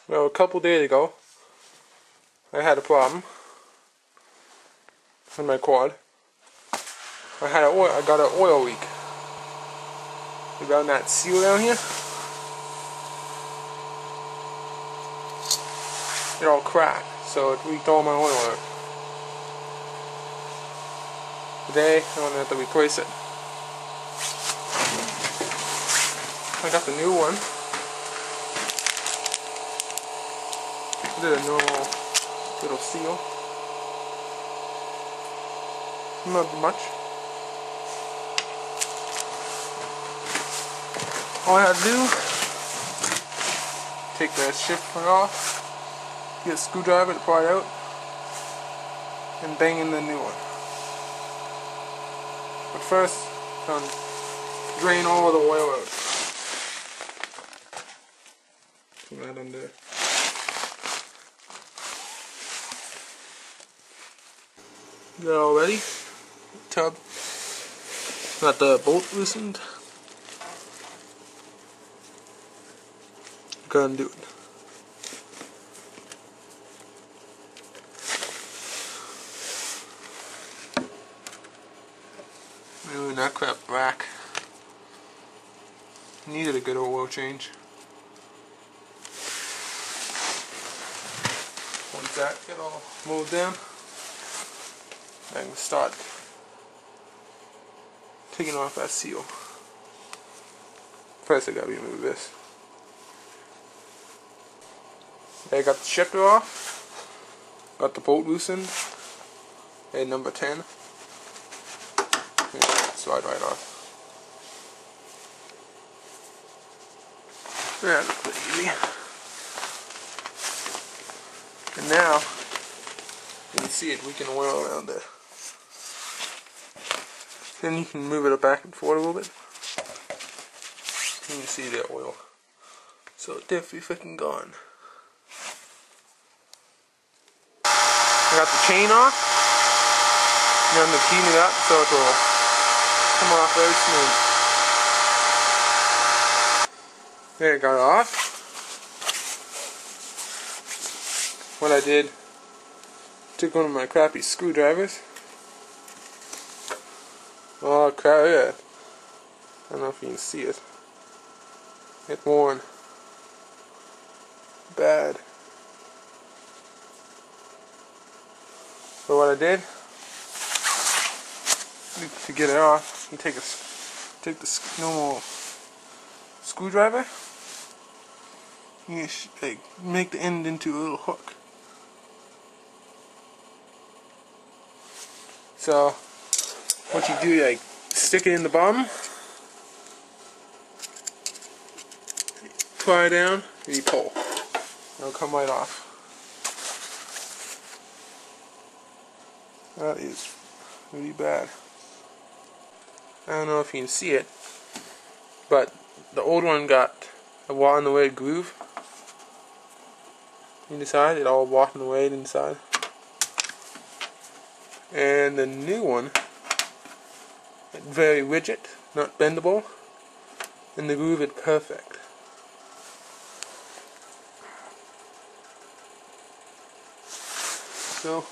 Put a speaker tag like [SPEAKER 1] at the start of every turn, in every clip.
[SPEAKER 1] Well, a couple days ago, I had a problem with my quad. I got an oil leak. Around that seal down here, it all cracked, so it leaked all my oil out. Today, I'm gonna have to replace it. I got the new one. I did a normal little seal. Not much. All I had to do, take that shifter off, get a screwdriver to pry it out, and bang in the new one. But first, drain all the oil out. Put that under. Got it all ready. Tub. Got the bolt loosened. Go ahead and do it. Moving that crap back. Needed a good oil change. Once that get all moved in, I can start taking off that seal. First I gotta remove this. I got the shifter off, got the bolt loosened, and number 10. Slide right off. Yeah, that's pretty easy. And now, you can see it leaking oil around there. Then you can move it back and forth a little bit. You can see the oil. So it's definitely freaking gone. I got the chain off. And I'm heating it up so it will come off very smooth. There, it got it off. What I did, took one of my crappy screwdrivers. Oh crap, yeah. I don't know if you can see it. It's worn. Bad. So what I did, to get it off, you take the normal screwdriver, you make the end into a little hook. So what you do, stick it in the bottom, pry down, and you pull. It'll come right off. That is really bad. I don't know if you can see it, but the old one got a wall in the way groove inside. It all walked in the way inside. And the new one, very rigid, not bendable, and the groove is perfect. So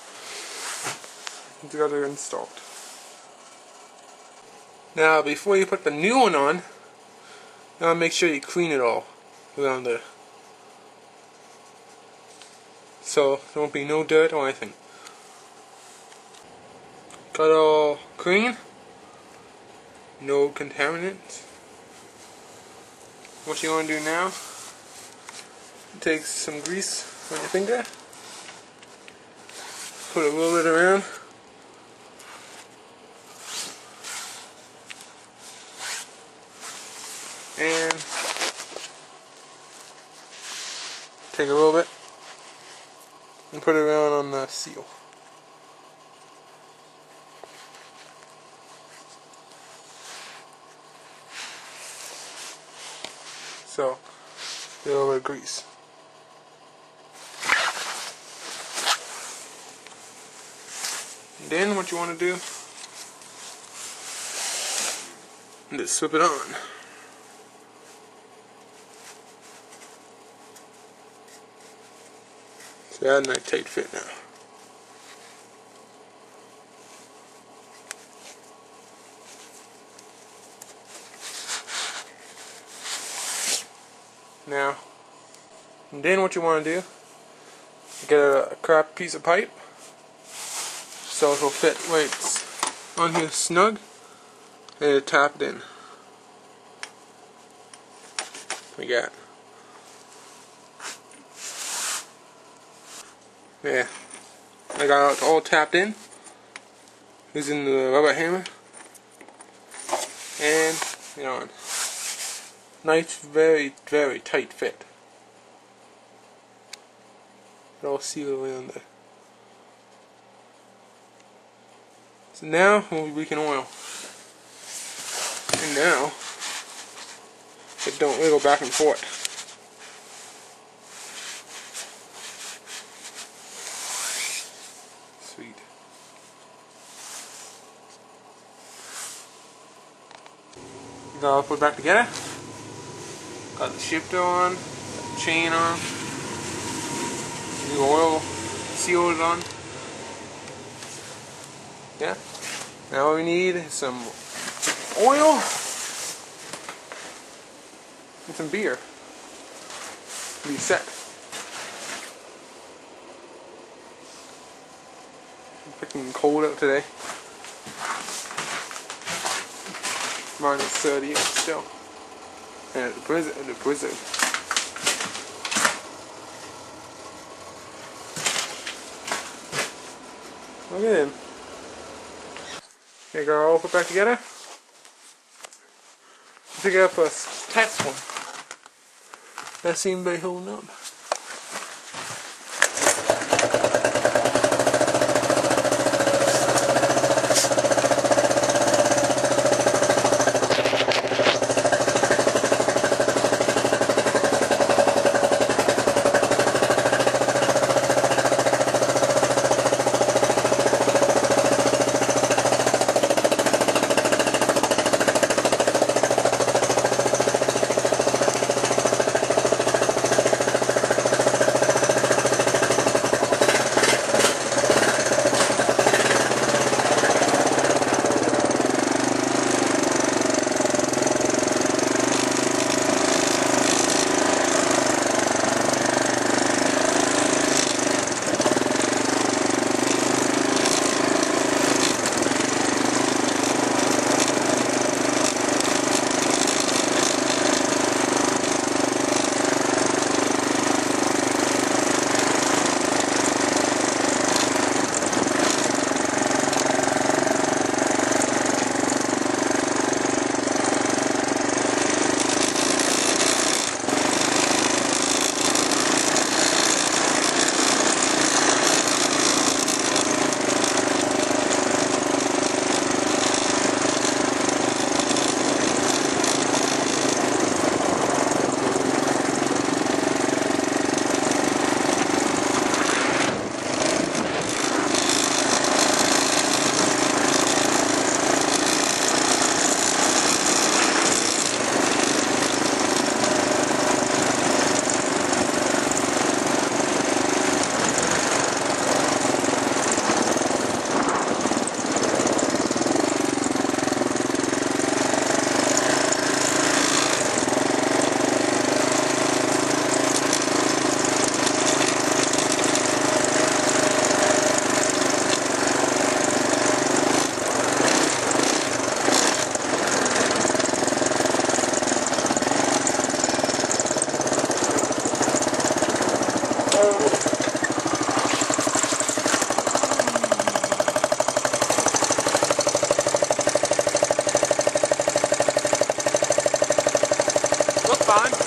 [SPEAKER 1] it's got it installed. Now before you put the new one on, now make sure you clean it all around there, so there won't be no dirt or anything. Got it all clean, no contaminants. What you want to do now, take some grease on your finger, put a little bit around, and take a little bit and put it around on the seal. So, a little bit of grease. And then what you want to do is just slip it on. So that's a nice tight fit now. Now, and then what you want to do, get a crap piece of pipe, so it'll fit right on here snug, and tap it in. We got. Yeah, I got it all tapped in using the rubber hammer, and nice, very, very tight fit. It all sealed around there. So now we can oil, and now it don't wiggle back and forth. Sweet. You gotta put it back together. Got the shifter on, got the chain on, new oil sealed on. Yeah. Now what we need is some oil and some beer to be set. It's freaking cold out today. -30 still. And the blizzard. Look at him. Here you go, all put back together. Pick it up a test one. That seemed to be holding up. Look fine.